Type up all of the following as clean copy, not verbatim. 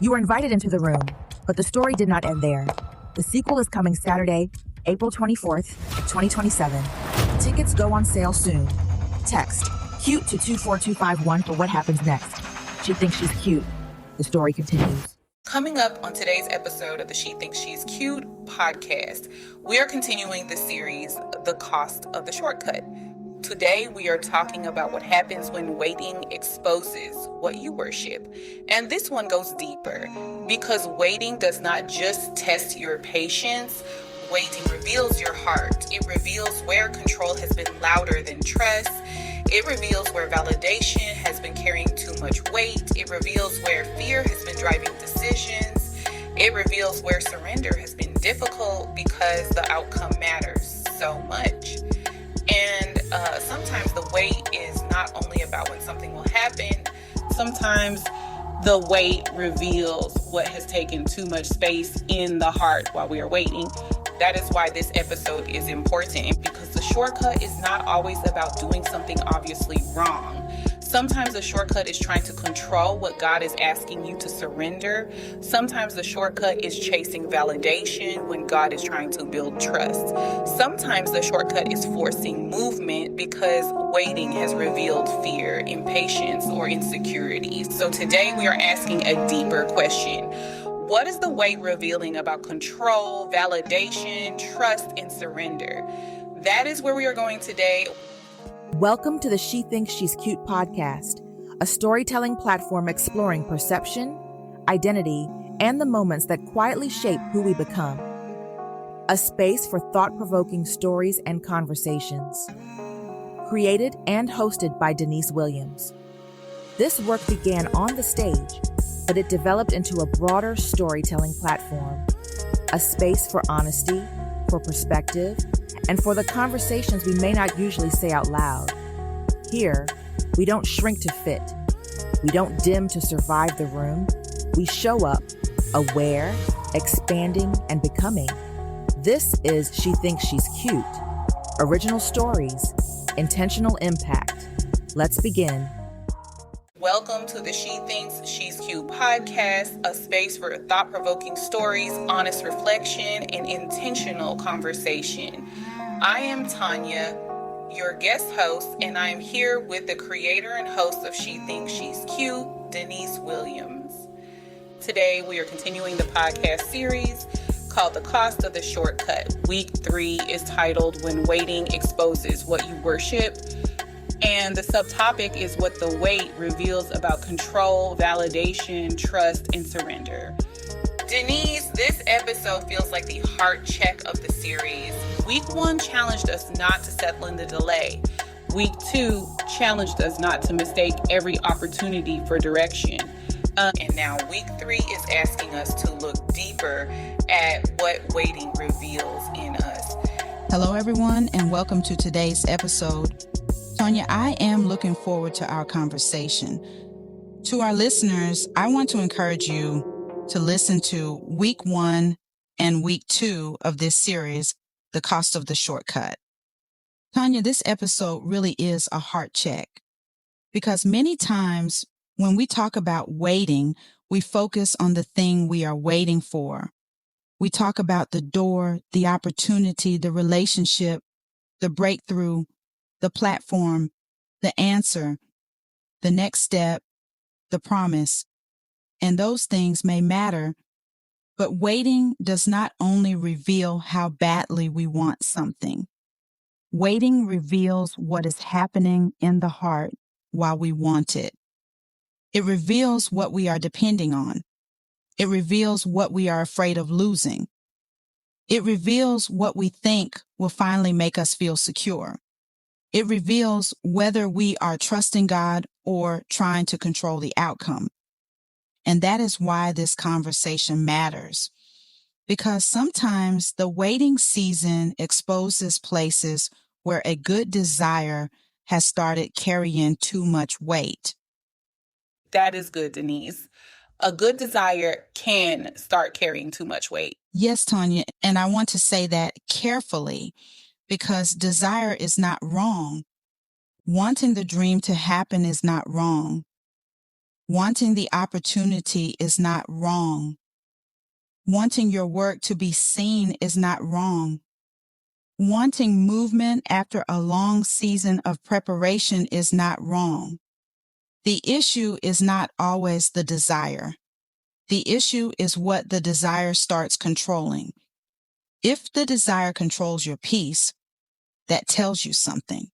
You were invited into the room, but the story did not end there. The sequel is coming Saturday, April 24th, 2027. Tickets go on sale soon. Text CUTE to 24251 for what happens next. She thinks she's cute. The story continues. Coming up on today's episode of the She Thinks She's Cute podcast, we are continuing the series, The Cost of the Shortcut. Today, we are talking about what happens when waiting exposes what you worship. And this one goes deeper because waiting does not just test your patience. Waiting reveals your heart. It reveals where control has been louder than trust. It reveals where validation has been carrying too much weight. It reveals where fear has been driving decisions. It reveals where surrender has been difficult because the outcome matters so much. And sometimes the wait is not only about when something will happen. Sometimes the wait reveals what has taken too much space in the heart while we are waiting. That is why this episode is important, because the shortcut is not always about doing something obviously wrong. Sometimes the shortcut is trying to control what God is asking you to surrender. Sometimes the shortcut is chasing validation when God is trying to build trust. Sometimes the shortcut is forcing movement because waiting has revealed fear, impatience, or insecurity. So today we are asking a deeper question. What is the wait revealing about control, validation, trust, and surrender? That is where we are going today. Welcome to the She Thinks She's Cute podcast, a storytelling platform exploring perception, identity, and the moments that quietly shape who we become. A space for thought-provoking stories and conversations. Created and hosted by Denise Williams. This work began on the stage, but it developed into a broader storytelling platform. A space for honesty, for perspective, and for the conversations we may not usually say out loud. Here, we don't shrink to fit. We don't dim to survive the room. We show up, aware, expanding, and becoming. This is She Thinks She's Cute. Original stories, intentional impact. Let's begin. Welcome to the She Thinks She's Cute podcast, a space for thought-provoking stories, honest reflection, and intentional conversation. I am Tonya, your guest host, and I am here with the creator and host of She Thinks She's Cute, Denise Williams. Today, we are continuing the podcast series called The Cost of the Shortcut. Week 3 is titled When Waiting Exposes What You Worship. And the subtopic is what the wait reveals about control, validation, trust, and surrender. Denise, this episode feels like the heart check of the series. Week 1 challenged us not to settle in the delay. Week 2 challenged us not to mistake every opportunity for direction. And now week 3 is asking us to look deeper at what waiting reveals in us. Hello, everyone, and welcome to today's episode. Tonya, I am looking forward to our conversation. To our listeners, I want to encourage you to listen to week 1 and week 2 of this series, The Cost of the Shortcut. Tonya, this episode really is a heart check because many times when we talk about waiting, we focus on the thing we are waiting for. We talk about the door, the opportunity, the relationship, the breakthrough, the platform, the answer, the next step, the promise. And those things may matter, but waiting does not only reveal how badly we want something. Waiting reveals what is happening in the heart while we want it. It reveals what we are depending on. It reveals what we are afraid of losing. It reveals what we think will finally make us feel secure. It reveals whether we are trusting God or trying to control the outcome. And that is why this conversation matters. Because sometimes the waiting season exposes places where a good desire has started carrying too much weight. That is good, Denise. A good desire can start carrying too much weight. Yes, Tonya, and I want to say that carefully because desire is not wrong. Wanting the dream to happen is not wrong. Wanting the opportunity is not wrong. Wanting your work to be seen is not wrong. Wanting movement after a long season of preparation is not wrong. The issue is not always the desire. The issue is what the desire starts controlling. If the desire controls your peace, that tells you something.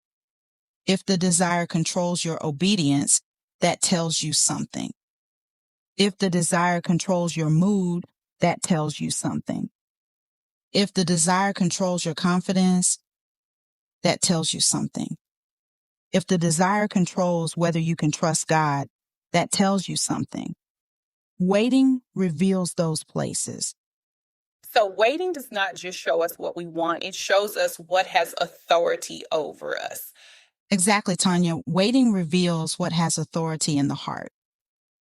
If the desire controls your obedience, that tells you something. If the desire controls your mood, that tells you something. If the desire controls your confidence, that tells you something. If the desire controls whether you can trust God, that tells you something. Waiting reveals those places. So waiting does not just show us what we want, it shows us what has authority over us. Exactly, Tonya. Waiting reveals what has authority in the heart.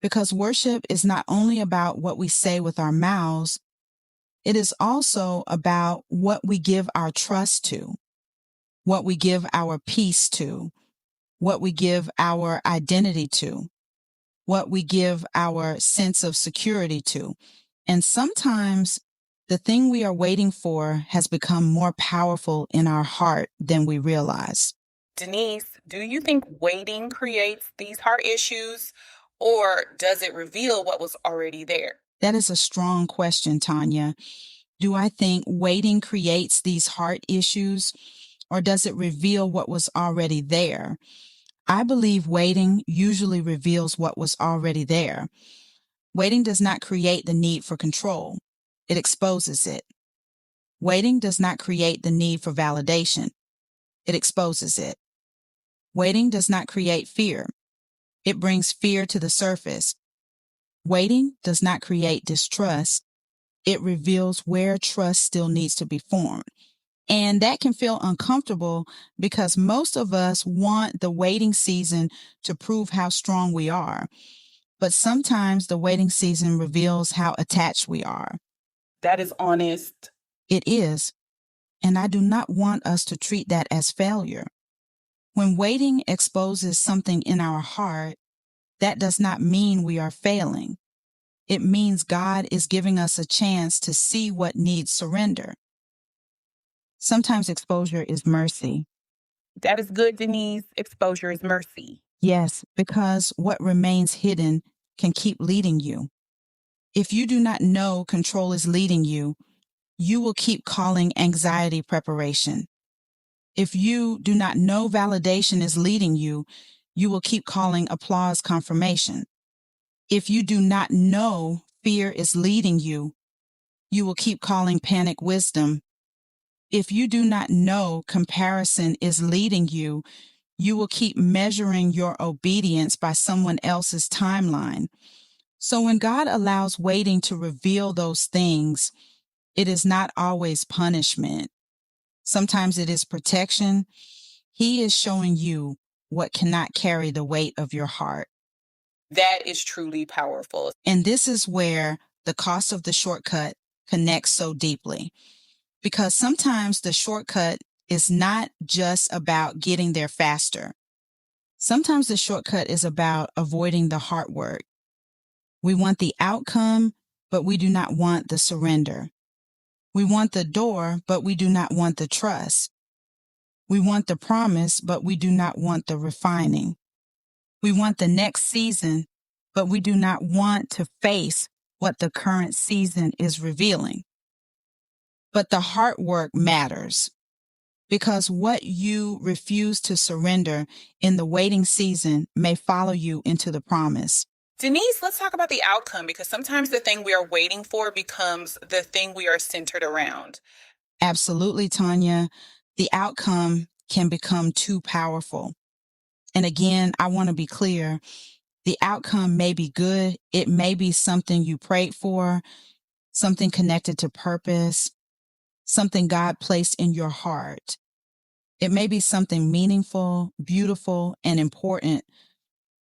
Because worship is not only about what we say with our mouths, it is also about what we give our trust to, what we give our peace to, what we give our identity to, what we give our sense of security to. And sometimes the thing we are waiting for has become more powerful in our heart than we realize. Denise, do you think waiting creates these heart issues, or does it reveal what was already there? That is a strong question, Tonya. Do I think waiting creates these heart issues, or does it reveal what was already there? I believe waiting usually reveals what was already there. Waiting does not create the need for control. It exposes it. Waiting does not create the need for validation. It exposes it. Waiting does not create fear. It brings fear to the surface. Waiting does not create distrust. It reveals where trust still needs to be formed. And that can feel uncomfortable because most of us want the waiting season to prove how strong we are. But sometimes the waiting season reveals how attached we are. That is honest. It is. And I do not want us to treat that as failure. When waiting exposes something in our heart, that does not mean we are failing. It means God is giving us a chance to see what needs surrender. Sometimes exposure is mercy. That is good, Denise. Exposure is mercy. Yes, because what remains hidden can keep leading you. If you do not know control is leading you, you will keep calling anxiety preparation. If you do not know validation is leading you, you will keep calling applause confirmation. If you do not know fear is leading you, you will keep calling panic wisdom. If you do not know comparison is leading you, you will keep measuring your obedience by someone else's timeline. So when God allows waiting to reveal those things, it is not always punishment. Sometimes it is protection. He is showing you what cannot carry the weight of your heart. That is truly powerful. And this is where the cost of the shortcut connects so deeply. Because sometimes the shortcut is not just about getting there faster. Sometimes the shortcut is about avoiding the hard work. We want the outcome, but we do not want the surrender. We want the door, but we do not want the trust. We want the promise, but we do not want the refining. We want the next season, but we do not want to face what the current season is revealing. But the hard work matters, because what you refuse to surrender in the waiting season may follow you into the promise. Denise, let's talk about the outcome, because sometimes the thing we are waiting for becomes the thing we are centered around. Absolutely, Tonya. The outcome can become too powerful. And again, I want to be clear. The outcome may be good. It may be something you prayed for, something connected to purpose, something God placed in your heart. It may be something meaningful, beautiful, and important.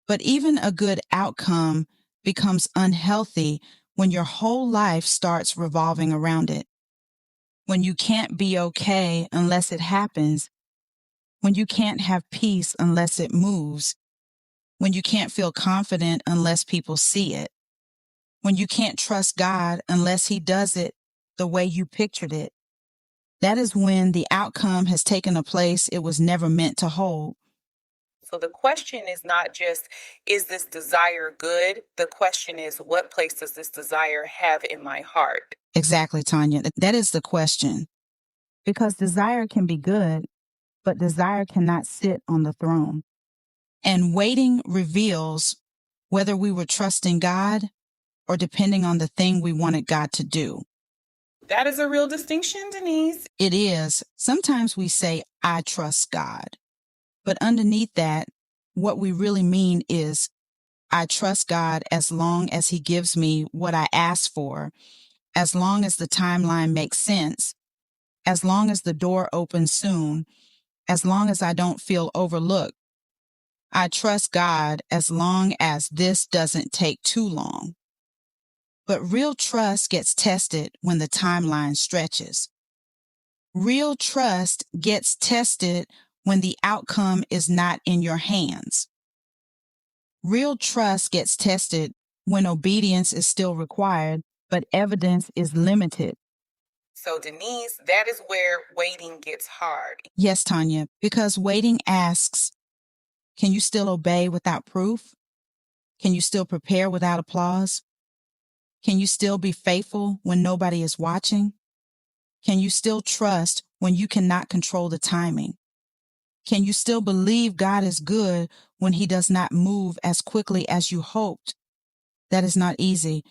But even a good outcome becomes unhealthy when your whole life starts revolving around it. When you can't be okay unless it happens. When you can't have peace unless it moves. when you can't feel confident unless people see it, when you can't trust God unless He does it the way you pictured it. That is when the outcome has taken a place it was never meant to hold. So the question is not just, is this desire good? The question is, what place does this desire have in my heart? Exactly, Tonya. That is the question. Because desire can be good, but desire cannot sit on the throne. And waiting reveals whether we were trusting God or depending on the thing we wanted God to do. That is a real distinction, Denise. It is. Sometimes we say, I trust God. But underneath that, what we really mean is, I trust God as long as He gives me what I ask for, as long as the timeline makes sense, as long as the door opens soon, as long as I don't feel overlooked. I trust God as long as this doesn't take too long. But real trust gets tested when the timeline stretches. Real trust gets tested when the outcome is not in your hands. Real trust gets tested when obedience is still required, but evidence is limited. So, Denise, that is where waiting gets hard. Yes, Tonya, because waiting asks, can you still obey without proof? Can you still prepare without applause? Can you still be faithful when nobody is watching? Can you still trust when you cannot control the timing? Can you still believe God is good when He does not move as quickly as you hoped? That is not easy,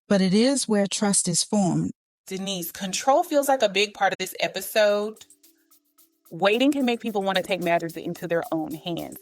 but it is where trust is formed. Denise, control feels like a big part of this episode. Waiting can make people want to take matters into their own hands.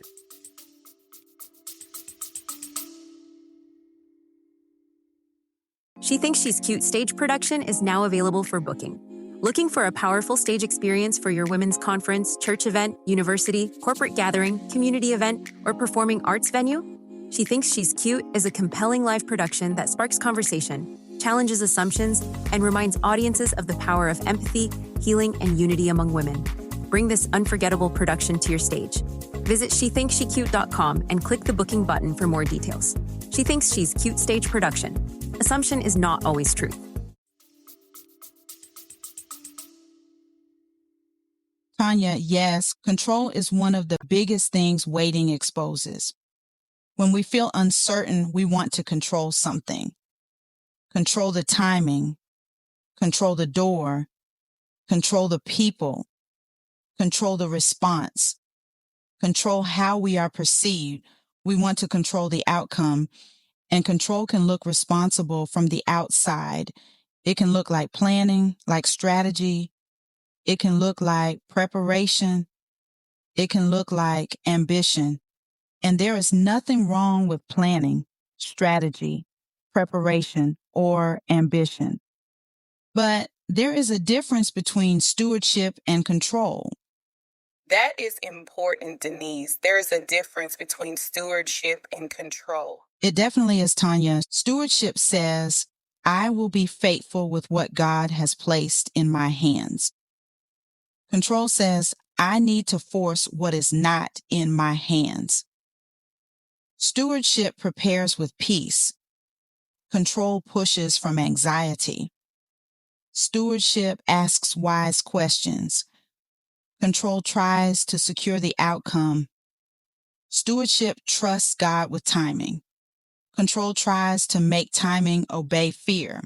She Thinks She's Cute stage production is now available for booking. Looking for a powerful stage experience for your women's conference, church event, university, corporate gathering, community event, or performing arts venue? She Thinks She's Cute is a compelling live production that sparks conversation, challenges assumptions, and reminds audiences of the power of empathy, healing, and unity among women. Bring this unforgettable production to your stage. Visit shethinksshecute.com and click the booking button for more details. She Thinks She's Cute stage production. Assumption is not always truth. Tonya, yes, control is one of the biggest things waiting exposes. When we feel uncertain, we want to control something. Control the timing, control the door, control the people, control the response, control how we are perceived. We want to control the outcome, and control can look responsible from the outside. It can look like planning, like strategy. It can look like preparation. It can look like ambition. And there is nothing wrong with planning, strategy, preparation, or ambition. But there is a difference between stewardship and control. That is important, Denise. There is a difference between stewardship and control. It definitely is, Tonya. Stewardship says, I will be faithful with what God has placed in my hands. Control says, I need to force what is not in my hands. Stewardship prepares with peace. Control pushes from anxiety. Stewardship asks wise questions. Control tries to secure the outcome. Stewardship trusts God with timing. Control tries to make timing obey fear.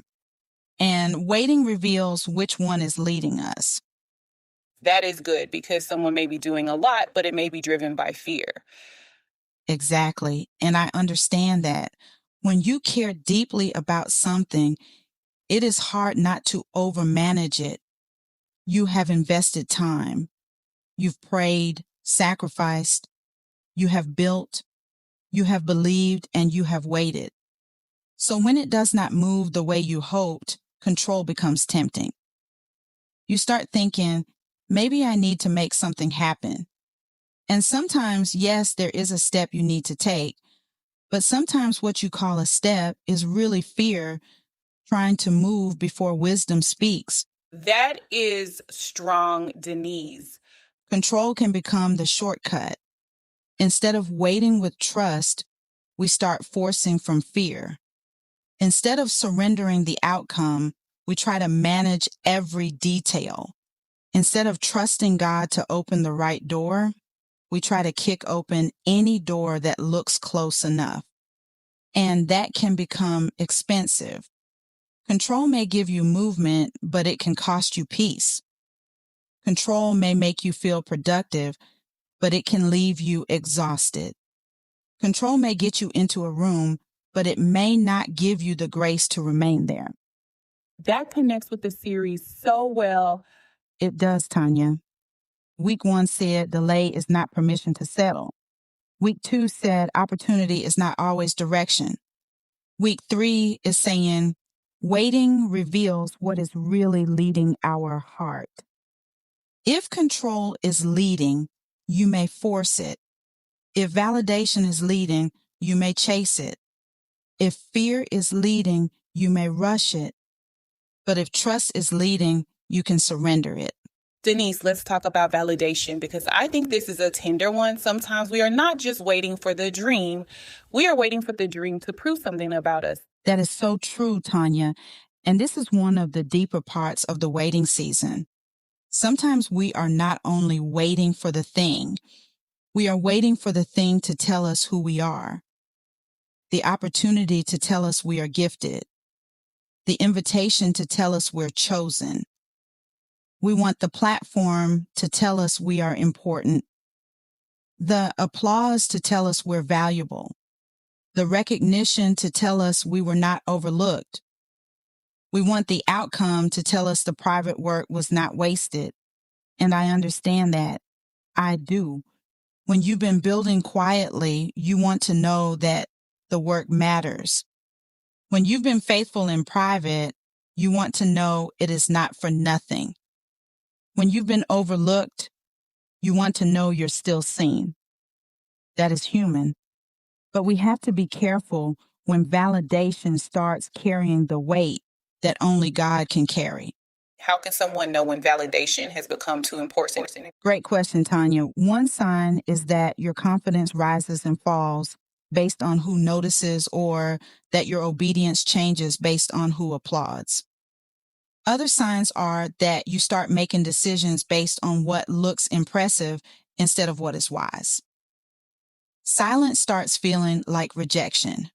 And waiting reveals which one is leading us. That is good because someone may be doing a lot, but it may be driven by fear. Exactly. And I understand that. When you care deeply about something, it is hard not to overmanage it. You have invested time. You've prayed, sacrificed. You have built. You have believed, and you have waited. So when it does not move the way you hoped, control becomes tempting. You start thinking, maybe I need to make something happen. And sometimes, yes, there is a step you need to take, but sometimes what you call a step is really fear trying to move before wisdom speaks. That is strong, Denise. Control can become the shortcut. Instead of waiting with trust, we start forcing from fear. Instead of surrendering the outcome, we try to manage every detail. Instead of trusting God to open the right door, we try to kick open any door that looks close enough. And that can become expensive. Control may give you movement, but it can cost you peace. Control may make you feel productive, but it can leave you exhausted. Control may get you into a room, but it may not give you the grace to remain there. That connects with the series so well. It does, Tonya. Week 1 said delay is not permission to settle. Week 2 said opportunity is not always direction. Week 3 is saying waiting reveals what is really leading our heart. If control is leading, you may force it. If validation is leading, you may chase it. If fear is leading, you may rush it. But if trust is leading, you can surrender it. Denise, let's talk about validation, because I think this is a tender one. Sometimes we are not just waiting for the dream. We are waiting for the dream to prove something about us. That is so true, Tonya. And this is one of the deeper parts of the waiting season. Sometimes we are not only waiting for the thing, we are waiting for the thing to tell us who we are, the opportunity to tell us we are gifted, the invitation to tell us we're chosen. We want the platform to tell us we are important, the applause to tell us we're valuable, the recognition to tell us we were not overlooked. We want the outcome to tell us the private work was not wasted. And I understand that. I do. When you've been building quietly, you want to know that the work matters. When you've been faithful in private, you want to know it is not for nothing. When you've been overlooked, you want to know you're still seen. That is human. But we have to be careful when validation starts carrying the weight that only God can carry. How can someone know when validation has become too important? Great question, Tonya. One sign is that your confidence rises and falls based on who notices, or that your obedience changes based on who applauds. Other signs are that you start making decisions based on what looks impressive instead of what is wise. Silence starts feeling like rejection.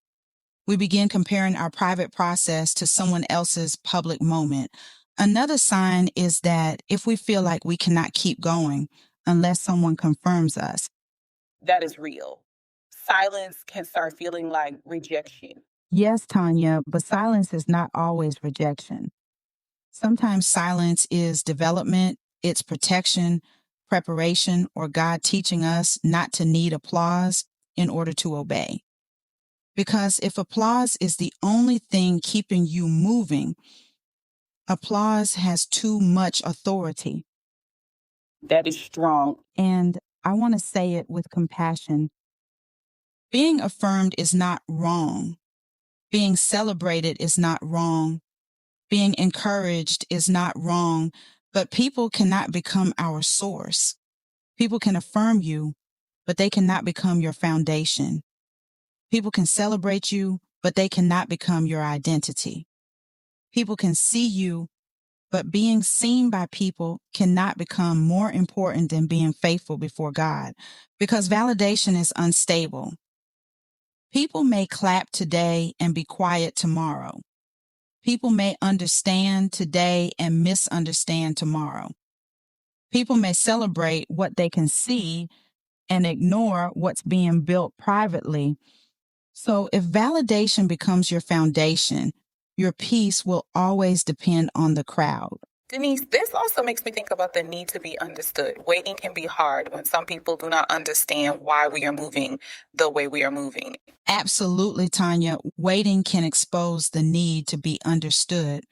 We begin comparing our private process to someone else's public moment. Another sign is that if we feel like we cannot keep going unless someone confirms us. That is real. Silence can start feeling like rejection. Yes, Tonya, but silence is not always rejection. Sometimes silence is development, it's protection, preparation, or God teaching us not to need applause in order to obey. Because if applause is the only thing keeping you moving, applause has too much authority. That is strong. And I want to say it with compassion. Being affirmed is not wrong. Being celebrated is not wrong. Being encouraged is not wrong. But people cannot become our source. People can affirm you, but they cannot become your foundation. People can celebrate you, but they cannot become your identity. People can see you, but being seen by people cannot become more important than being faithful before God, because validation is unstable. People may clap today and be quiet tomorrow. People may understand today and misunderstand tomorrow. People may celebrate what they can see and ignore what's being built privately. So if validation becomes your foundation, your peace will always depend on the crowd. Denise, this also makes me think about the need to be understood. Waiting can be hard when some people do not understand why we are moving the way we are moving. Absolutely, Tonya. Waiting can expose the need to be understood.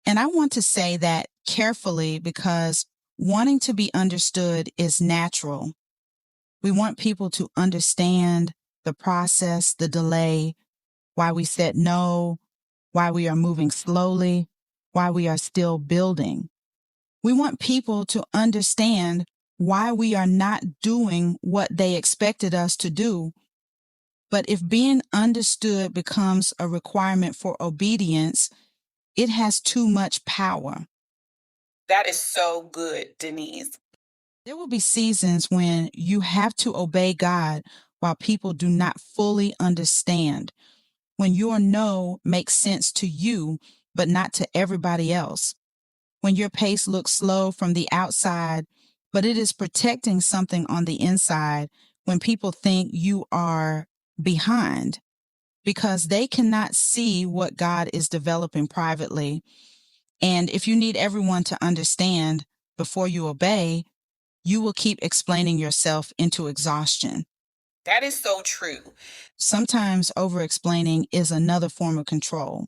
And I want to say that carefully, because wanting to be understood is natural. We want people to understand the process, the delay, why we said no, why we are moving slowly, why we are still building. We want people to understand why we are not doing what they expected us to do. But if being understood becomes a requirement for obedience, it has too much power. That is so good, Denise. There will be seasons when you have to obey God while people do not fully understand. When your no makes sense to you, but not to everybody else. When your pace looks slow from the outside, but it is protecting something on the inside. When people think you are behind because they cannot see what God is developing privately. And if you need everyone to understand before you obey, you will keep explaining yourself into exhaustion. That is so true. Sometimes over-explaining is another form of control.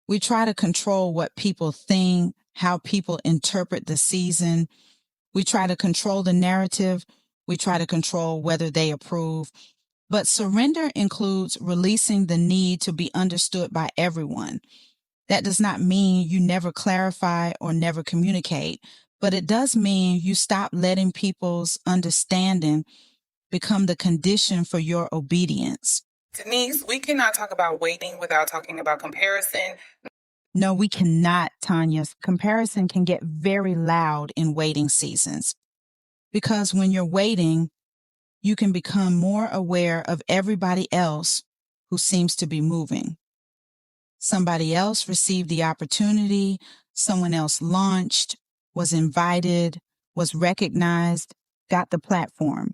We try to control what people think, how people interpret the season. We try to control the narrative. We try to control whether they approve. But surrender includes releasing the need to be understood by everyone. That does not mean you never clarify or never communicate, but it does mean you stop letting people's understanding become the condition for your obedience. Denise, we cannot talk about waiting without talking about comparison. No, we cannot, Tonya. Comparison can get very loud in waiting seasons because when you're waiting, you can become more aware of everybody else who seems to be moving. Somebody else received the opportunity, someone else launched, was invited, was recognized, got the platform.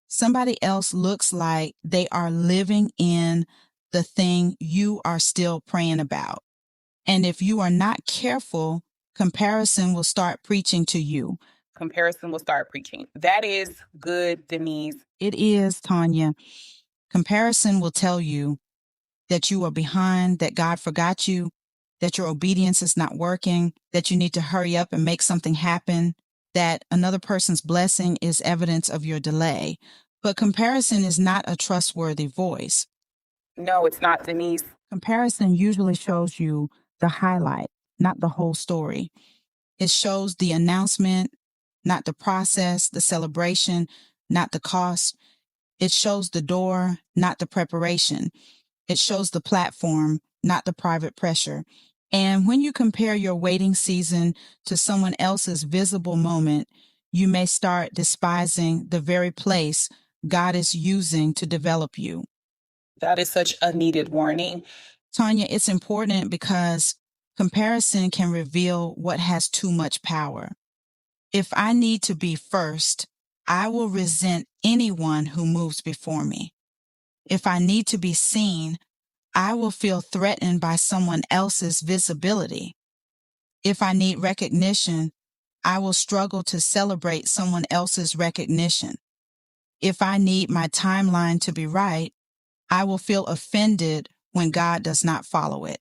Somebody else looks like they are living in the thing you are still praying about. And if you are not careful, comparison will start preaching to you. Comparison will start preaching. That is good, Denise. It is, Tonya. Comparison will tell you that you are behind, that God forgot you, that your obedience is not working, that you need to hurry up and make something happen, that another person's blessing is evidence of your delay. But comparison is not a trustworthy voice. No, it's not, Denise. Comparison usually shows you the highlight, not the whole story. It shows the announcement, not the process, the celebration, not the cost. It shows the door, not the preparation. It shows the platform, not the private pressure. And when you compare your waiting season to someone else's visible moment, you may start despising the very place God is using to develop you. That is such a needed warning. Tonya, it's important because comparison can reveal what has too much power. If I need to be first, I will resent anyone who moves before me. If I need to be seen, I will feel threatened by someone else's visibility. If I need recognition, I will struggle to celebrate someone else's recognition. If I need my timeline to be right, I will feel offended when God does not follow it.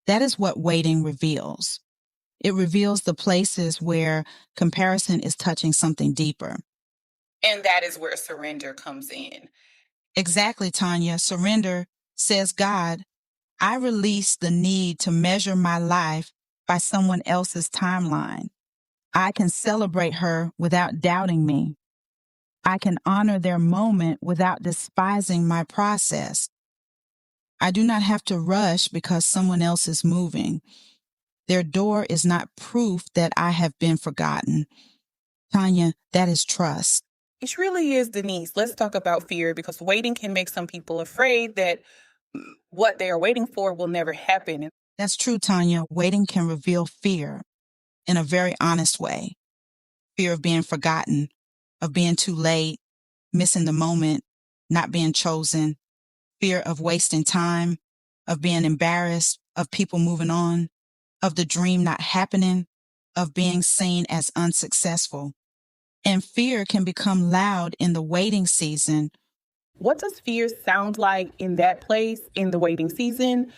That is what waiting reveals. It reveals the places where comparison is touching something deeper. And that is where surrender comes in. Exactly, Tonya. Surrender says, God, I release the need to measure my life by someone else's timeline. I can celebrate her without doubting me. I can honor their moment without despising my process. I do not have to rush because someone else is moving. Their door is not proof that I have been forgotten. Tonya, that is trust. It really is, Denise. Let's talk about fear, because waiting can make some people afraid that what they are waiting for will never happen. That's true, Tonya. Waiting can reveal fear in a very honest way. Fear of being forgotten, of being too late, missing the moment, not being chosen. Fear of wasting time, of being embarrassed, of people moving on, of the dream not happening, of being seen as unsuccessful. And fear can become loud in the waiting season. What does fear sound like in that place, in the waiting season?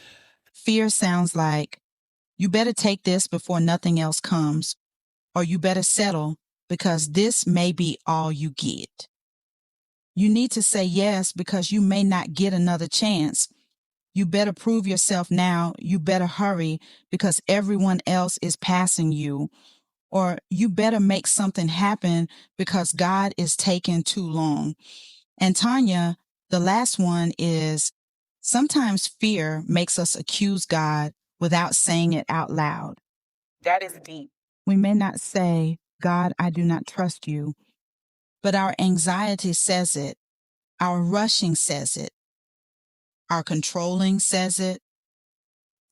Fear sounds like, you better take this before nothing else comes, or you better settle because this may be all you get. You need to say yes because you may not get another chance. You better prove yourself now. You better hurry because everyone else is passing you. or you better make something happen because God is taking too long. And Tonya, the last one is sometimes fear makes us accuse God without saying it out loud. That is deep. We may not say, God, I do not trust you, but our anxiety says it. Our rushing says it. Our controlling says it.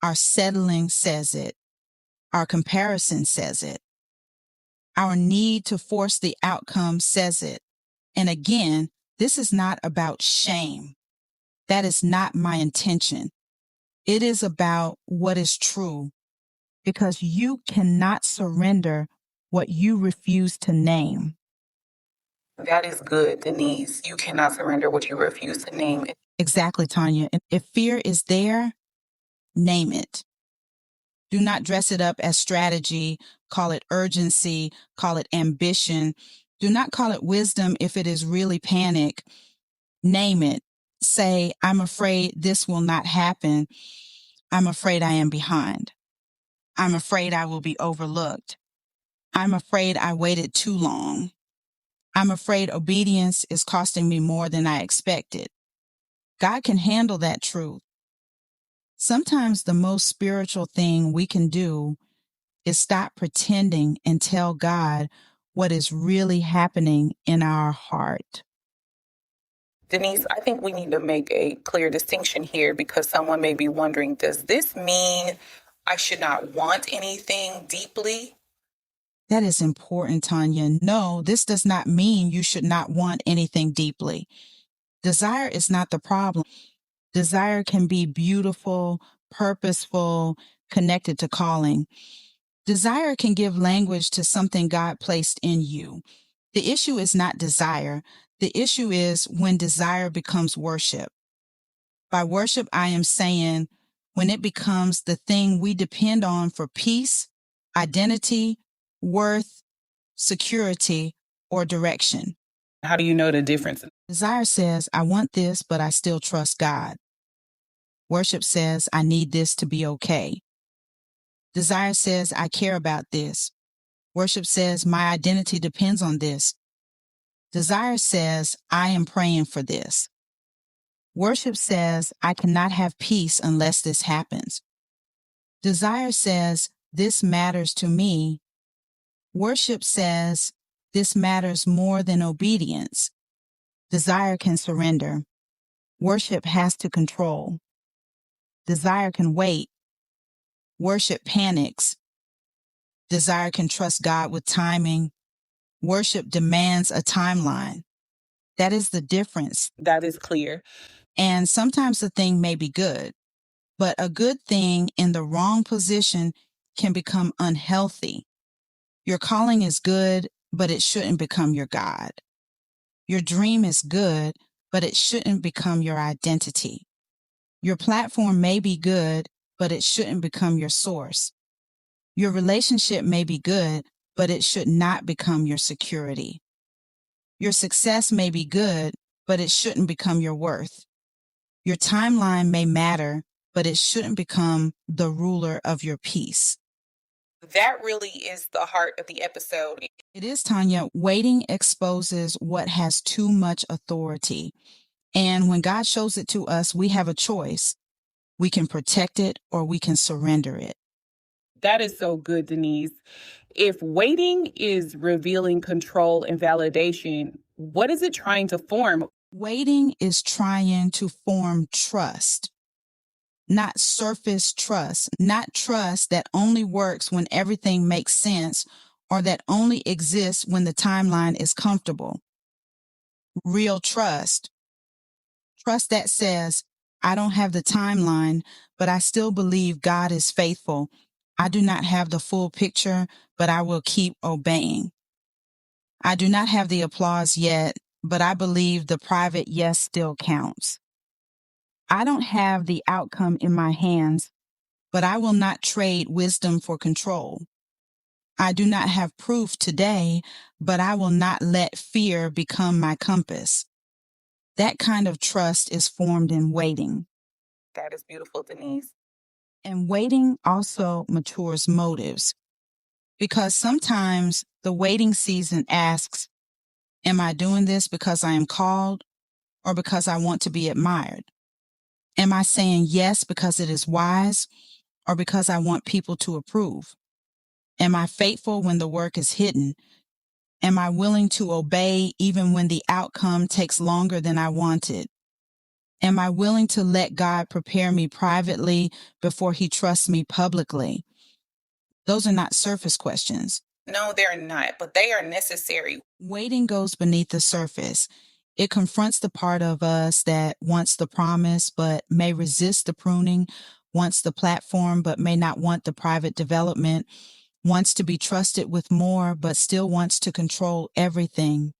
Our settling says it. Our comparison says it. Our need to force the outcome says it. And again, this is not about shame. That is not my intention. It is about what is true, because you cannot surrender what you refuse to name. That is good, Denise. You cannot surrender what you refuse to name. Exactly, Tonya. And if fear is there, name it. Do not dress it up as strategy, call it urgency, call it ambition. Do not call it wisdom if it is really panic. Name it. Say, I'm afraid this will not happen. I'm afraid I am behind. I'm afraid I will be overlooked. I'm afraid I waited too long. I'm afraid obedience is costing me more than I expected. God can handle that truth. Sometimes the most spiritual thing we can do is stop pretending and tell God what is really happening in our heart. Denise, I think we need to make a clear distinction here, because someone may be wondering, does this mean I should not want anything deeply? That is important, Tonya. No, this does not mean you should not want anything deeply. Desire is not the problem. Desire can be beautiful, purposeful, connected to calling. Desire can give language to something God placed in you. The issue is not desire. The issue is when desire becomes worship. By worship, I am saying when it becomes the thing we depend on for peace, identity, worth, security, or direction. How do you know the difference? Desire says, I want this, but I still trust God. Worship says, I need this to be okay. Desire says, I care about this. Worship says, my identity depends on this. Desire says, I am praying for this. Worship says, I cannot have peace unless this happens. Desire says, this matters to me. Worship says, this matters more than obedience. Desire can surrender. Worship has to control. Desire can wait. Worship panics. Desire can trust God with timing. Worship demands a timeline. That is the difference. That is clear. And sometimes the thing may be good, but a good thing in the wrong position can become unhealthy. Your calling is good, but it shouldn't become your God. Your dream is good, but it shouldn't become your identity. Your platform may be good, but it shouldn't become your source. Your relationship may be good, but it should not become your security. Your success may be good, but it shouldn't become your worth. Your timeline may matter, but it shouldn't become the ruler of your peace. That really is the heart of the episode. It is, Tonya. Waiting exposes what has too much authority. And when God shows it to us, we have a choice. We can protect it or we can surrender it. That is so good, Denise. If waiting is revealing control and validation, what is it trying to form? Waiting is trying to form trust, not surface trust, not trust that only works when everything makes sense or that only exists when the timeline is comfortable. Real trust. Trust that says, I don't have the timeline, but I still believe God is faithful. I do not have the full picture, but I will keep obeying. I do not have the applause yet, but I believe the private yes still counts. I don't have the outcome in my hands, but I will not trade wisdom for control. I do not have proof today, but I will not let fear become my compass. That kind of trust is formed in waiting. That is beautiful, Denise. And waiting also matures motives. Because sometimes the waiting season asks, am I doing this because I am called or because I want to be admired? Am I saying yes because it is wise or because I want people to approve? Am I faithful when the work is hidden? Am I willing to obey even when the outcome takes longer than I wanted? Am I willing to let God prepare me privately before he trusts me publicly? Those are not surface questions. No, they're not, but they are necessary. Waiting goes beneath the surface. It confronts the part of us that wants the promise but may resist the pruning, wants the platform but may not want the private development, wants to be trusted with more but still wants to control everything.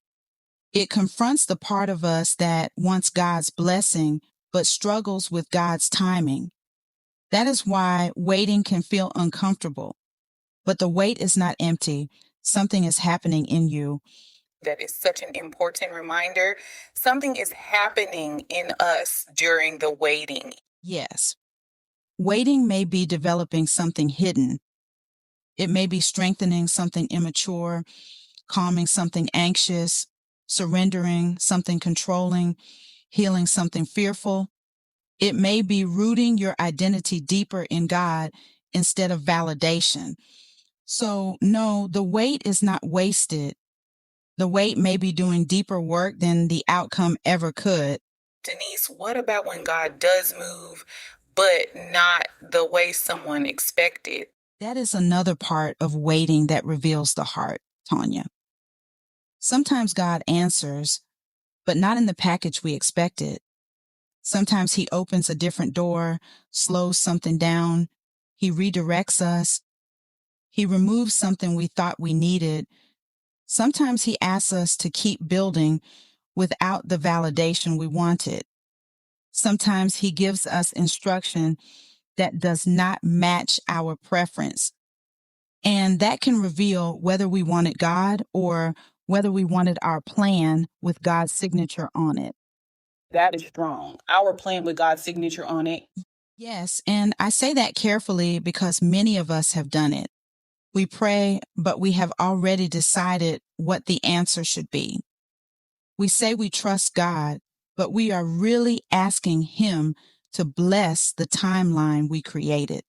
It confronts the part of us that wants God's blessing but struggles with God's timing. That is why waiting can feel uncomfortable. But the wait is not empty. Something is happening in you. That is such an important reminder. Something is happening in us during the waiting. Yes. Waiting may be developing something hidden. It may be strengthening something immature, calming something anxious, surrendering something controlling, healing something fearful. It may be rooting your identity deeper in God instead of validation. So, no, the wait is not wasted. The wait may be doing deeper work than the outcome ever could. Denise, what about when God does move, but not the way someone expected? That is another part of waiting that reveals the heart, Tonya. Sometimes God answers, but not in the package we expected. Sometimes he opens a different door, slows something down. He redirects us. He removes something we thought we needed. Sometimes he asks us to keep building without the validation we wanted. Sometimes he gives us instruction that does not match our preference. And that can reveal whether we wanted God or whether we wanted our plan with God's signature on it. That is strong. Our plan with God's signature on it. Yes, and I say that carefully because many of us have done it. We pray, but we have already decided what the answer should be. We say we trust God, but we are really asking him to bless the timeline we created.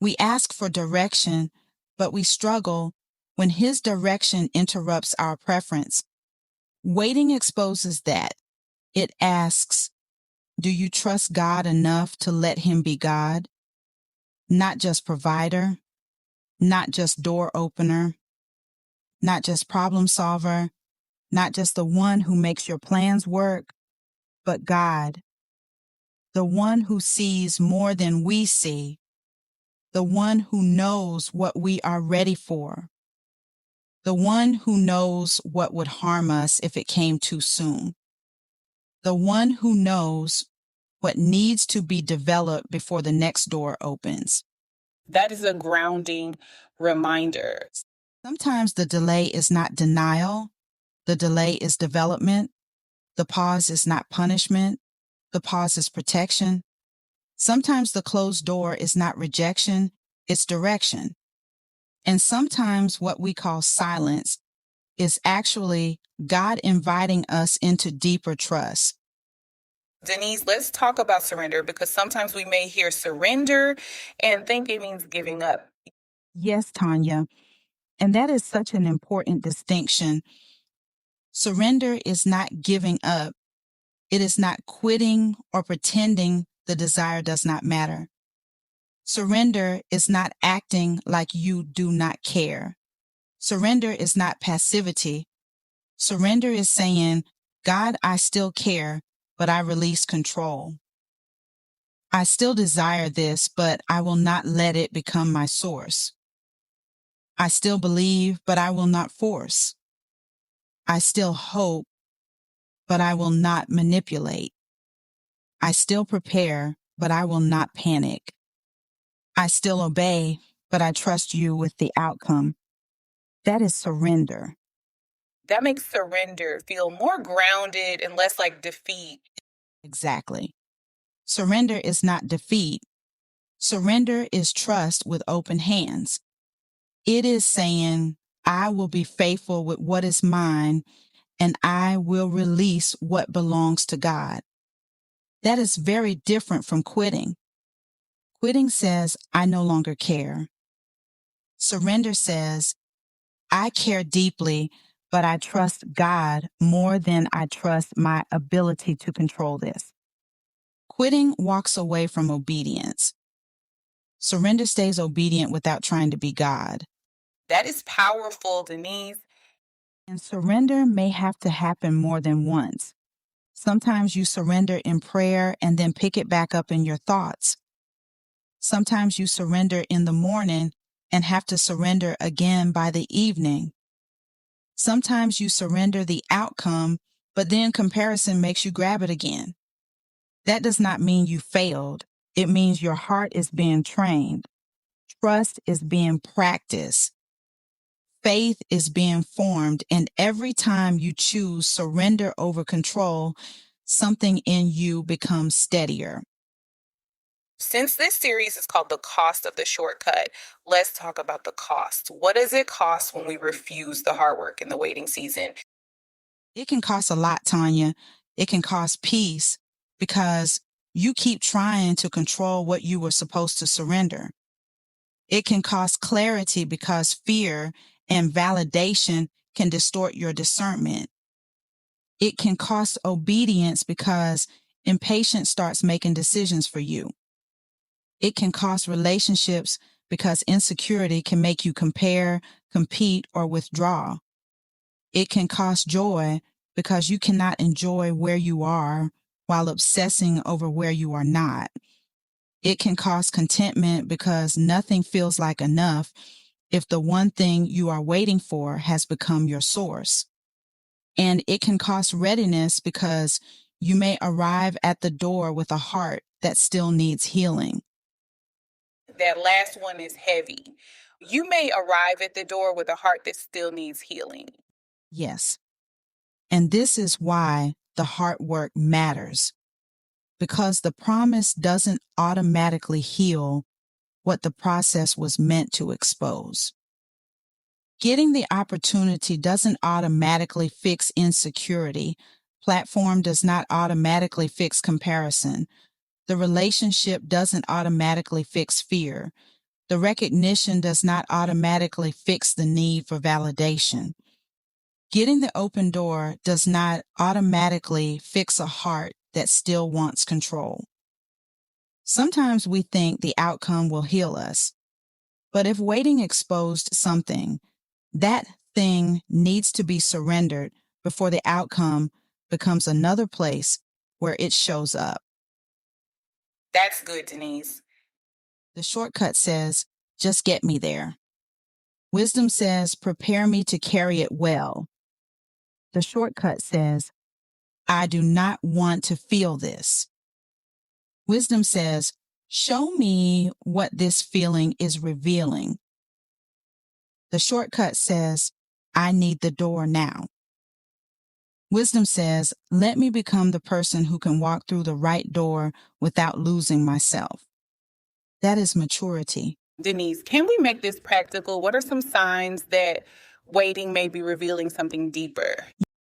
We ask for direction, but we struggle when his direction interrupts our preference. Waiting exposes that. It asks, do you trust God enough to let him be God? Not just provider, not just door opener, not just problem solver, not just the one who makes your plans work, but God, the one who sees more than we see, the one who knows what we are ready for, the one who knows what would harm us if it came too soon, the one who knows what needs to be developed before the next door opens. That is a grounding reminder. Sometimes the delay is not denial. The delay is development. The pause is not punishment. The pause is protection. Sometimes the closed door is not rejection, it's direction. And sometimes what we call silence is actually God inviting us into deeper trust. Denise, let's talk about surrender because sometimes we may hear surrender and think it means giving up. Yes, Tonya. And that is such an important distinction. Surrender is not giving up. It is not quitting or pretending the desire does not matter. Surrender is not acting like you do not care. Surrender is not passivity. Surrender is saying, God, I still care, but I release control. I still desire this, but I will not let it become my source. I still believe, but I will not force. I still hope, but I will not manipulate. I still prepare, but I will not panic. I still obey, but I trust you with the outcome. That is surrender. That makes surrender feel more grounded and less like defeat. Exactly. Surrender is not defeat. Surrender is trust with open hands. It is saying, I will be faithful with what is mine, and I will release what belongs to God. That is very different from quitting. Quitting says, I no longer care. Surrender says, I care deeply, but I trust God more than I trust my ability to control this. Quitting walks away from obedience. Surrender stays obedient without trying to be God. That is powerful, Denise. And surrender may have to happen more than once. Sometimes you surrender in prayer and then pick it back up in your thoughts. Sometimes you surrender in the morning and have to surrender again by the evening. Sometimes you surrender the outcome, but then comparison makes you grab it again. That does not mean you failed. It means your heart is being trained. Trust is being practiced. Faith is being formed, and every time you choose surrender over control, something in you becomes steadier. Since this series is called The Cost of the Shortcut, let's talk about the cost. What does it cost when we refuse the hard work in the waiting season? It can cost a lot, Tonya. It can cost peace because you keep trying to control what you were supposed to surrender. It can cost clarity because fear and validation can distort your discernment. It can cost obedience because impatience starts making decisions for you. It can cost relationships because insecurity can make you compare, compete, or withdraw. It can cost joy because you cannot enjoy where you are while obsessing over where you are not. It can cost contentment because nothing feels like enough if the one thing you are waiting for has become your source. And it can cost readiness because you may arrive at the door with a heart that still needs healing. That last one is heavy. You may arrive at the door with a heart that still needs healing. Yes. And this is why the heart work matters. Because the promise doesn't automatically heal what the process was meant to expose. Getting the opportunity doesn't automatically fix insecurity. Platform does not automatically fix comparison. The relationship doesn't automatically fix fear. The recognition does not automatically fix the need for validation. Getting the open door does not automatically fix a heart that still wants control. Sometimes we think the outcome will heal us, but if waiting exposed something, that thing needs to be surrendered before the outcome becomes another place where it shows up. That's good, Denise. The shortcut says, just get me there. Wisdom says, prepare me to carry it well. The shortcut says, I do not want to feel this. Wisdom says, show me what this feeling is revealing. The shortcut says, I need the door now. Wisdom says, let me become the person who can walk through the right door without losing myself. That is maturity. Denise, can we make this practical? What are some signs that waiting may be revealing something deeper?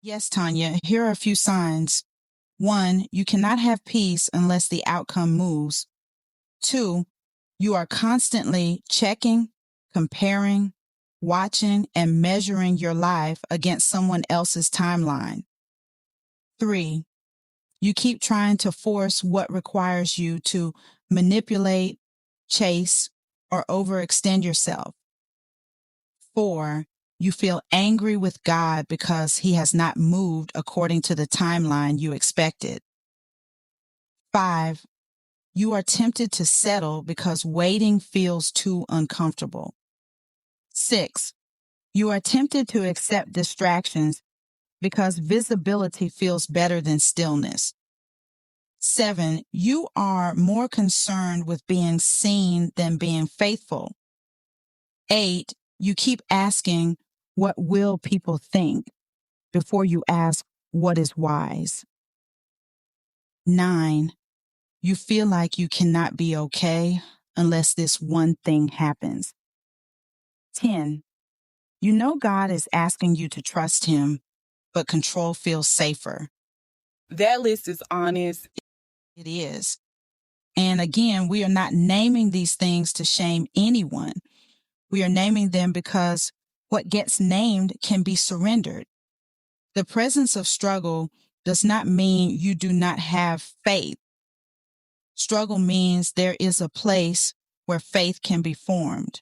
Yes, Tonya, here are a few signs. 1, you cannot have peace unless the outcome moves. 2, you are constantly checking, comparing, watching, and measuring your life against someone else's timeline. 3, you keep trying to force what requires you to manipulate, chase, or overextend yourself. 4, you feel angry with God because he has not moved according to the timeline you expected. 5, you are tempted to settle because waiting feels too uncomfortable. 6, you are tempted to accept distractions because visibility feels better than stillness. 7, you are more concerned with being seen than being faithful. 8, you keep asking, what will people think, before you ask, what is wise? 9, you feel like you cannot be okay unless this one thing happens. 10. You know God is asking you to trust Him, but control feels safer. That list is honest. It is. And again, we are not naming these things to shame anyone. We are naming them because what gets named can be surrendered. The presence of struggle does not mean you do not have faith. Struggle means there is a place where faith can be formed.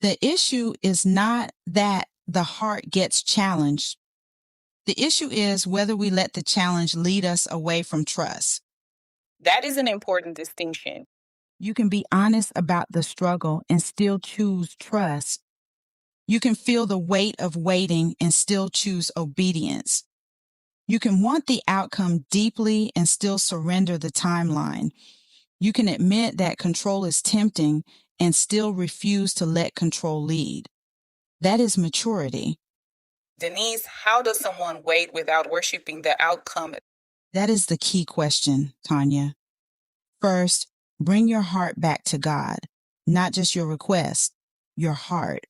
The issue is not that the heart gets challenged. The issue is whether we let the challenge lead us away from trust. That is an important distinction. You can be honest about the struggle and still choose trust. You can feel the weight of waiting and still choose obedience. You can want the outcome deeply and still surrender the timeline. You can admit that control is tempting and still refuse to let control lead. That is maturity. Denise, how does someone wait without worshiping the outcome? That is the key question, Tonya. First, bring your heart back to God, not just your request, your heart.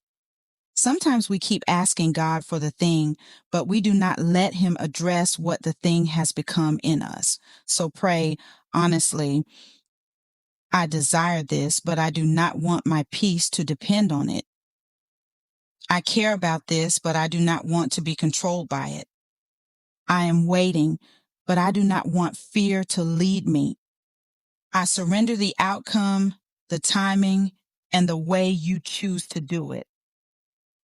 Sometimes we keep asking God for the thing, but we do not let Him address what the thing has become in us. So pray, honestly, I desire this, but I do not want my peace to depend on it. I care about this, but I do not want to be controlled by it. I am waiting, but I do not want fear to lead me. I surrender the outcome, the timing, and the way you choose to do it.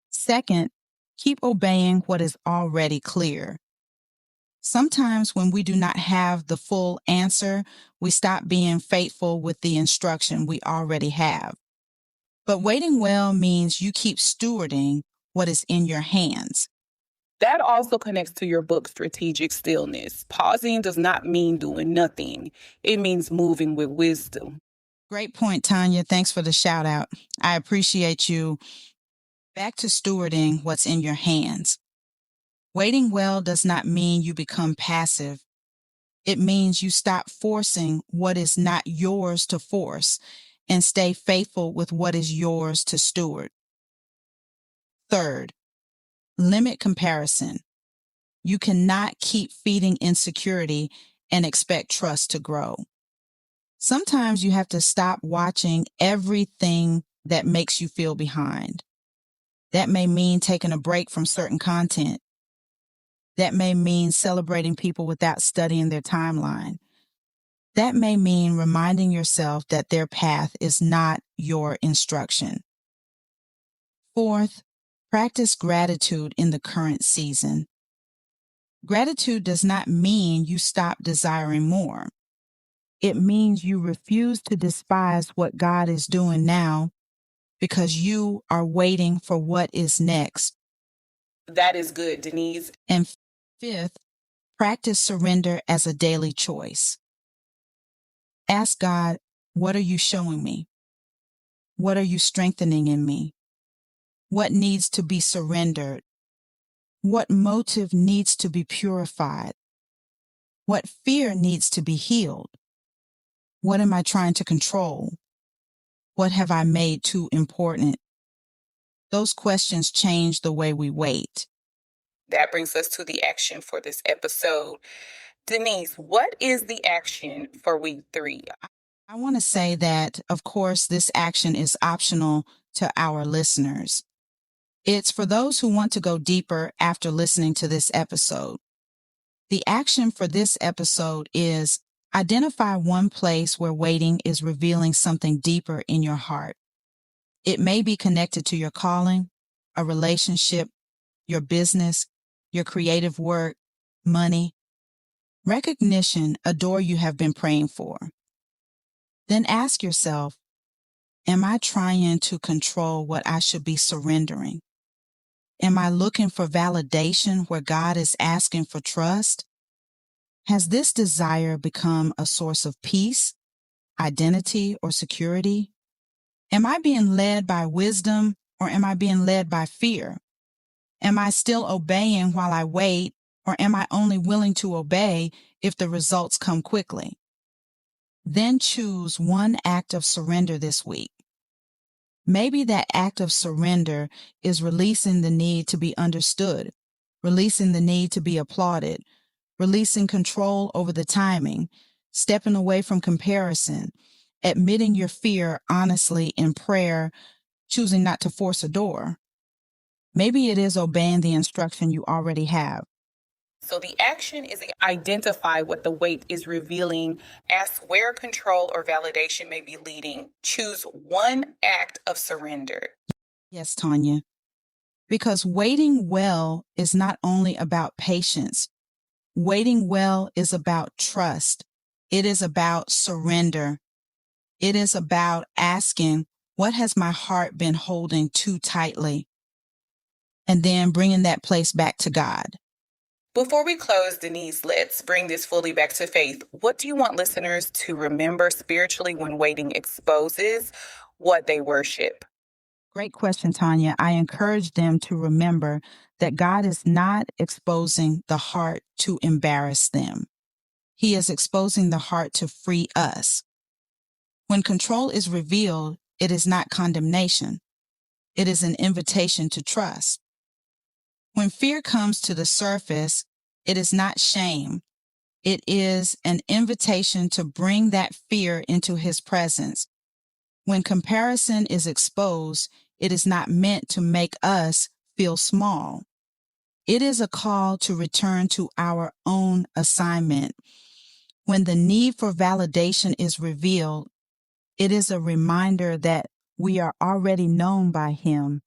Second, keep obeying what is already clear. Sometimes when we do not have the full answer, we stop being faithful with the instruction we already have. But waiting well means you keep stewarding what is in your hands. That also connects to your book, Strategic Stillness. Pausing does not mean doing nothing. It means moving with wisdom. Great point, Tonya. Thanks for the shout out. I appreciate you. Back to stewarding what's in your hands. Waiting well does not mean you become passive. It means you stop forcing what is not yours to force and stay faithful with what is yours to steward. Third, limit comparison. You cannot keep feeding insecurity and expect trust to grow. Sometimes you have to stop watching everything that makes you feel behind. That may mean taking a break from certain content. That may mean celebrating people without studying their timeline. That may mean reminding yourself that their path is not your instruction. Fourth, practice gratitude in the current season. Gratitude does not mean you stop desiring more. It means you refuse to despise what God is doing now because you are waiting for what is next. That is good, Denise. And fifth, practice surrender as a daily choice. Ask God, what are you showing me? What are you strengthening in me? What needs to be surrendered? What motive needs to be purified? What fear needs to be healed? What am I trying to control? What have I made too important? Those questions change the way we wait. That brings us to the action for this episode. Denise, what is the action for week 3? I want to say that, of course, this action is optional to our listeners. It's for those who want to go deeper after listening to this episode. The action for this episode is identify one place where waiting is revealing something deeper in your heart. It may be connected to your calling, a relationship, your business, your creative work, money. Recognition, a door you have been praying for. Then ask yourself, am I trying to control what I should be surrendering? Am I looking for validation where God is asking for trust? Has this desire become a source of peace, identity, or security? Am I being led by wisdom or am I being led by fear? Am I still obeying while I wait, or am I only willing to obey if the results come quickly? Then choose one act of surrender this week. Maybe that act of surrender is releasing the need to be understood, releasing the need to be applauded, releasing control over the timing, stepping away from comparison, admitting your fear honestly in prayer, choosing not to force a door. Maybe it is obeying the instruction you already have. So the action is identify what the weight is revealing, ask where control or validation may be leading, choose one act of surrender. Yes, Tonya. Because waiting well is not only about patience. Waiting well is about trust. It is about surrender. It is about asking, what has my heart been holding too tightly? And then bringing that place back to God. Before we close, Denise, let's bring this fully back to faith. What do you want listeners to remember spiritually when waiting exposes what they worship? Great question, Tonya. I encourage them to remember that God is not exposing the heart to embarrass them. He is exposing the heart to free us. When control is revealed, it is not condemnation. It is an invitation to trust. When fear comes to the surface, it is not shame. It is an invitation to bring that fear into His presence. When comparison is exposed, it is not meant to make us feel small. It is a call to return to our own assignment. When the need for validation is revealed, it is a reminder that we are already known by Him.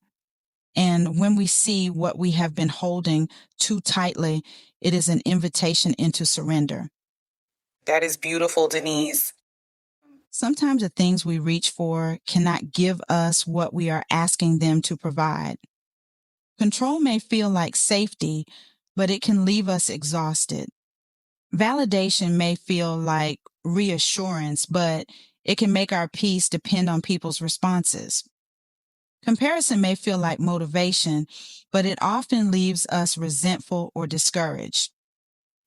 And when we see what we have been holding too tightly, it is an invitation into surrender. That is beautiful, Denise. Sometimes the things we reach for cannot give us what we are asking them to provide. Control may feel like safety, but it can leave us exhausted. Validation may feel like reassurance, but it can make our peace depend on people's responses. Comparison may feel like motivation, but it often leaves us resentful or discouraged.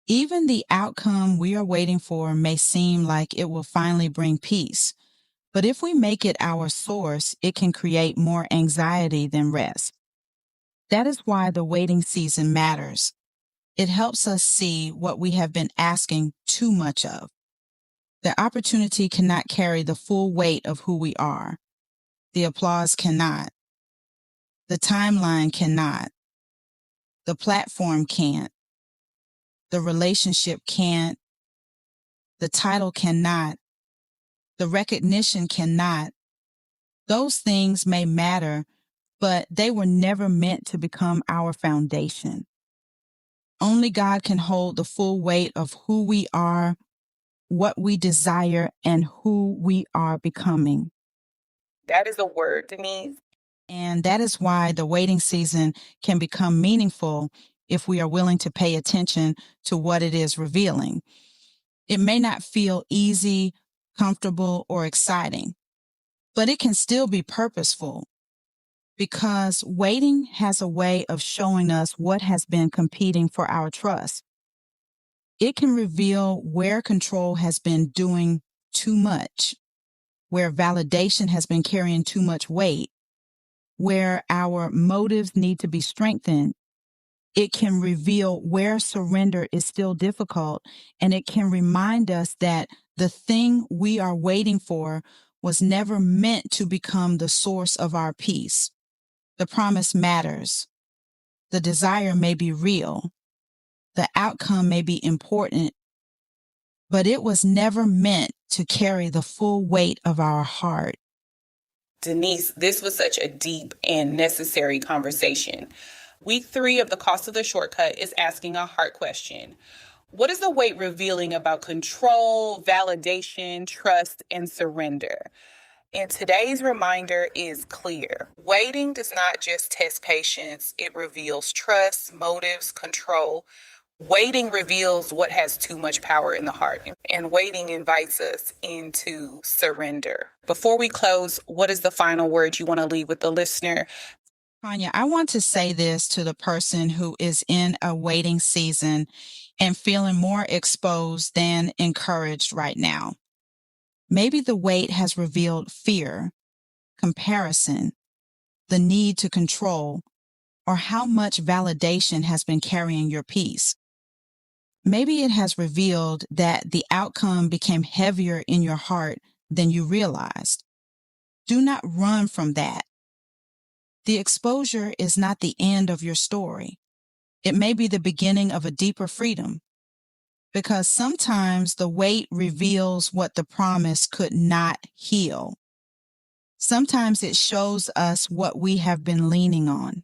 Even the outcome we are waiting for may seem like it will finally bring peace, but if we make it our source, it can create more anxiety than rest. That is why the waiting season matters. It helps us see what we have been asking too much of. The opportunity cannot carry the full weight of who we are. The applause cannot. The timeline cannot. The platform can't. The relationship can't. The title cannot. The recognition cannot. Those things may matter, but they were never meant to become our foundation. Only God can hold the full weight of who we are, what we desire, and who we are becoming. That is a word, Denise. And that is why the waiting season can become meaningful if we are willing to pay attention to what it is revealing. It may not feel easy, comfortable, or exciting, but it can still be purposeful because waiting has a way of showing us what has been competing for our trust. It can reveal where control has been doing too much, where validation has been carrying too much weight, where our motives need to be strengthened. It can reveal where surrender is still difficult, and it can remind us that the thing we are waiting for was never meant to become the source of our peace. The promise matters. The desire may be real. The outcome may be important, but it was never meant to carry the full weight of our heart. Denise, this was such a deep and necessary conversation. Week 3 of The Cost of the Shortcut is asking a heart question. What is the weight revealing about control, validation, trust, and surrender? And today's reminder is clear. Waiting does not just test patience, it reveals trust, motives, control. Waiting reveals what has too much power in the heart, and waiting invites us into surrender. Before we close, what is the final word you want to leave with the listener? Tonya, I want to say this to the person who is in a waiting season and feeling more exposed than encouraged right now. Maybe the wait has revealed fear, comparison, the need to control, or how much validation has been carrying your peace. Maybe it has revealed that the outcome became heavier in your heart than you realized. Do not run from that. The exposure is not the end of your story. It may be the beginning of a deeper freedom, because sometimes the weight reveals what the promise could not heal. Sometimes it shows us what we have been leaning on.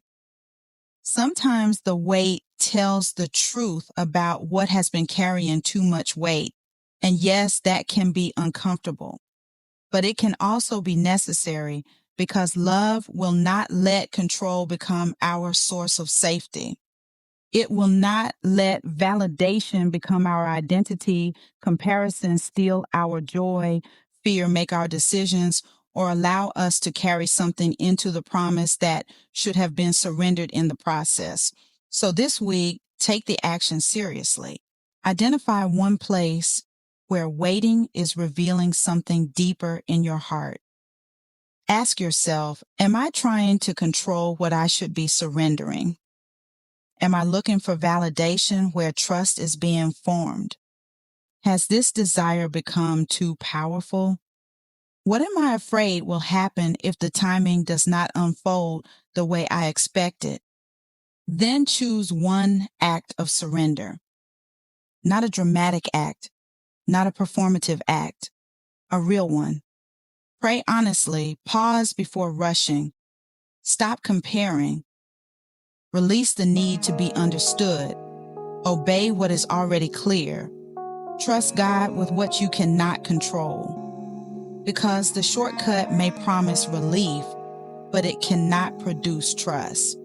Sometimes the weight tells the truth about what has been carrying too much weight. And yes, that can be uncomfortable, but it can also be necessary because love will not let control become our source of safety. It will not let validation become our identity, comparison steal our joy, fear make our decisions, or allow us to carry something into the promise that should have been surrendered in the process. So this week, take the action seriously. Identify one place where waiting is revealing something deeper in your heart. Ask yourself, am I trying to control what I should be surrendering? Am I looking for validation where trust is being formed? Has this desire become too powerful? What am I afraid will happen if the timing does not unfold the way I expect it? Then choose one act of surrender. Not a dramatic act, not a performative act, a real one. Pray honestly, pause before rushing, stop comparing, release the need to be understood, obey what is already clear, trust God with what you cannot control. Because the shortcut may promise relief, but it cannot produce trust.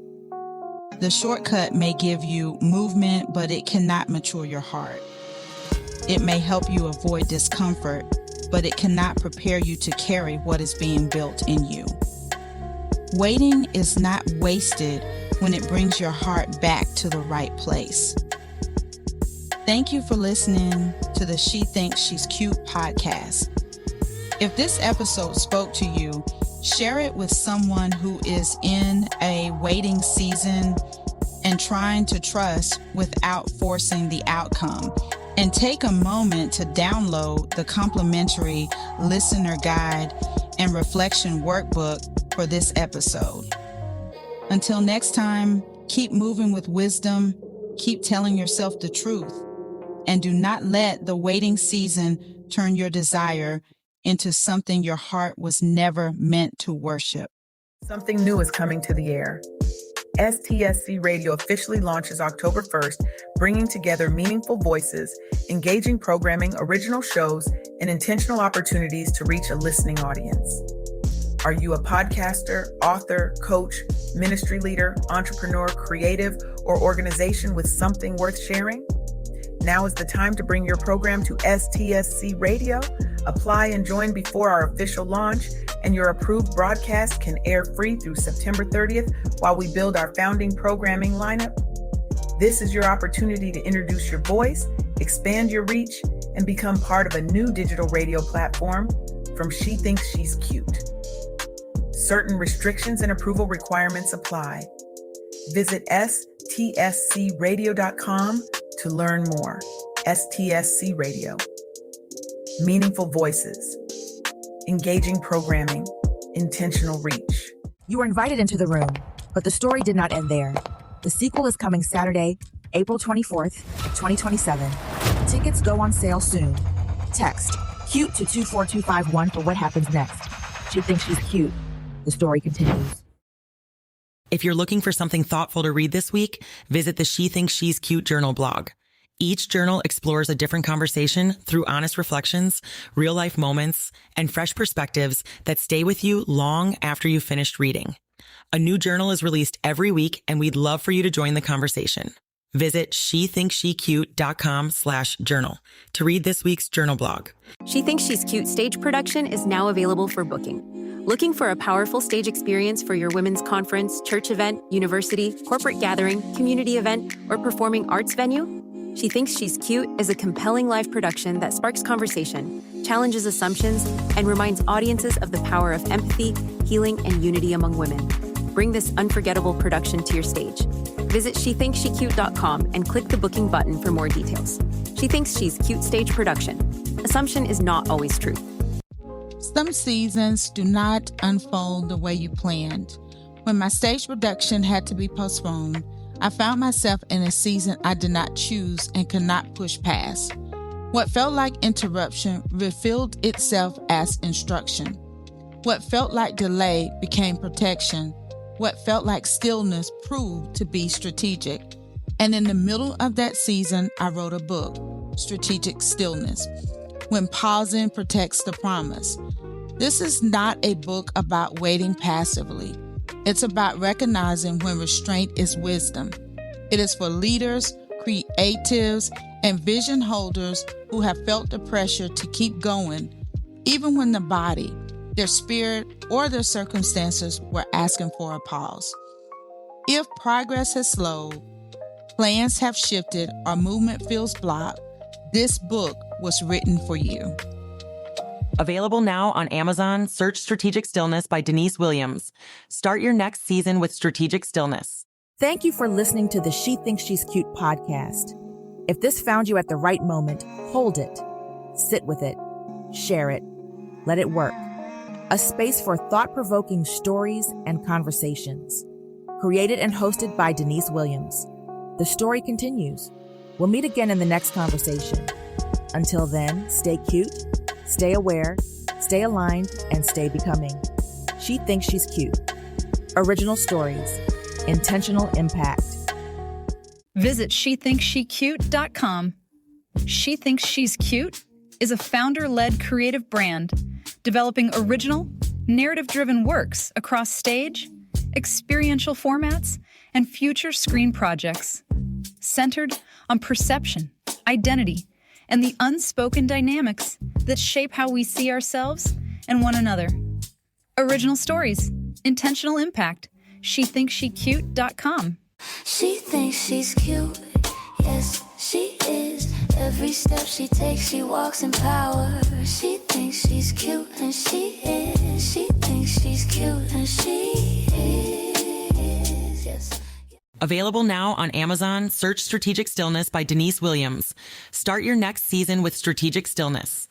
The shortcut may give you movement, but it cannot mature your heart. It may help you avoid discomfort, but it cannot prepare you to carry what is being built in you. Waiting is not wasted when it brings your heart back to the right place. Thank you for listening to the She Thinks She's Cute podcast. If this episode spoke to you, share it with someone who is in a waiting season and trying to trust without forcing the outcome. And take a moment to download the complimentary listener guide and reflection workbook for this episode. Until next time, keep moving with wisdom, keep telling yourself the truth, and do not let the waiting season turn your desire into something your heart was never meant to worship. Something new is coming to the air. STSC Radio officially launches October 1st, bringing together meaningful voices, engaging programming, original shows, and intentional opportunities to reach a listening audience. Are you a podcaster, author, coach, ministry leader, entrepreneur, creative, or organization with something worth sharing? Now is the time to bring your program to STSC Radio. Apply and join before our official launch, and your approved broadcast can air free through September 30th while we build our founding programming lineup. This is your opportunity to introduce your voice, expand your reach, and become part of a new digital radio platform from She Thinks She's Cute. Certain restrictions and approval requirements apply. Visit stscradio.com to learn more. STSC Radio. Meaningful voices. Engaging programming. Intentional reach. You were invited into the room, but the story did not end there. The sequel is coming Saturday, April 24th, 2027. Tickets go on sale soon. Text CUTE to 24251 for what happens next. She thinks she's cute. The story continues. If you're looking for something thoughtful to read this week, visit the She Thinks She's Cute journal blog. Each journal explores a different conversation through honest reflections, real-life moments, and fresh perspectives that stay with you long after you've finished reading. A new journal is released every week, and we'd love for you to join the conversation. Visit shethinkssheCute.com/journal to read this week's journal blog. She Thinks She's Cute stage production is now available for booking. Looking for a powerful stage experience for your women's conference, church event, university, corporate gathering, community event, or performing arts venue? She Thinks She's Cute is a compelling live production that sparks conversation, challenges assumptions, and reminds audiences of the power of empathy, healing, and unity among women. Bring this unforgettable production to your stage. Visit SheThinksSheCute.com and click the booking button for more details. She Thinks She's Cute stage production. Assumption is not always truth. Some seasons do not unfold the way you planned. When my stage production had to be postponed, I found myself in a season I did not choose and could not push past. What felt like interruption revealed itself as instruction. What felt like delay became protection. What felt like stillness proved to be strategic. And in the middle of that season, I wrote a book, Strategic Stillness, When Pausing Protects the Promise. This is not a book about waiting passively. It's about recognizing when restraint is wisdom. It is for leaders, creatives, and vision holders who have felt the pressure to keep going, even when the body, their spirit, or their circumstances were asking for a pause. If progress has slowed, plans have shifted, or movement feels blocked, this book was written for you. Available now on Amazon. Search Strategic Stillness by Denise Williams. Start your next season with Strategic Stillness. Thank you for listening to the She Thinks She's Cute podcast. If this found you at the right moment, hold it, sit with it, share it, let it work. A space for thought-provoking stories and conversations. Created and hosted by Denise Williams. The story continues. We'll meet again in the next conversation. Until then, stay cute, stay aware, stay aligned, and stay becoming. She Thinks She's Cute. Original stories. Intentional impact. Visit SheThinksSheCute.com. She Thinks She's Cute is a founder-led creative brand developing original, narrative-driven works across stage, experiential formats, and future screen projects, centered on perception, identity, and the unspoken dynamics that shape how we see ourselves and one another. Original stories, intentional impact. SheThinksSheCute.com. She thinks she's cute, yes, she is. Every step she takes, she walks in power. She thinks she's cute, and she is. She thinks she's cute, and she is, yes. Available now on Amazon. Search Strategic Stillness by Denise Williams. Start your next season with Strategic Stillness.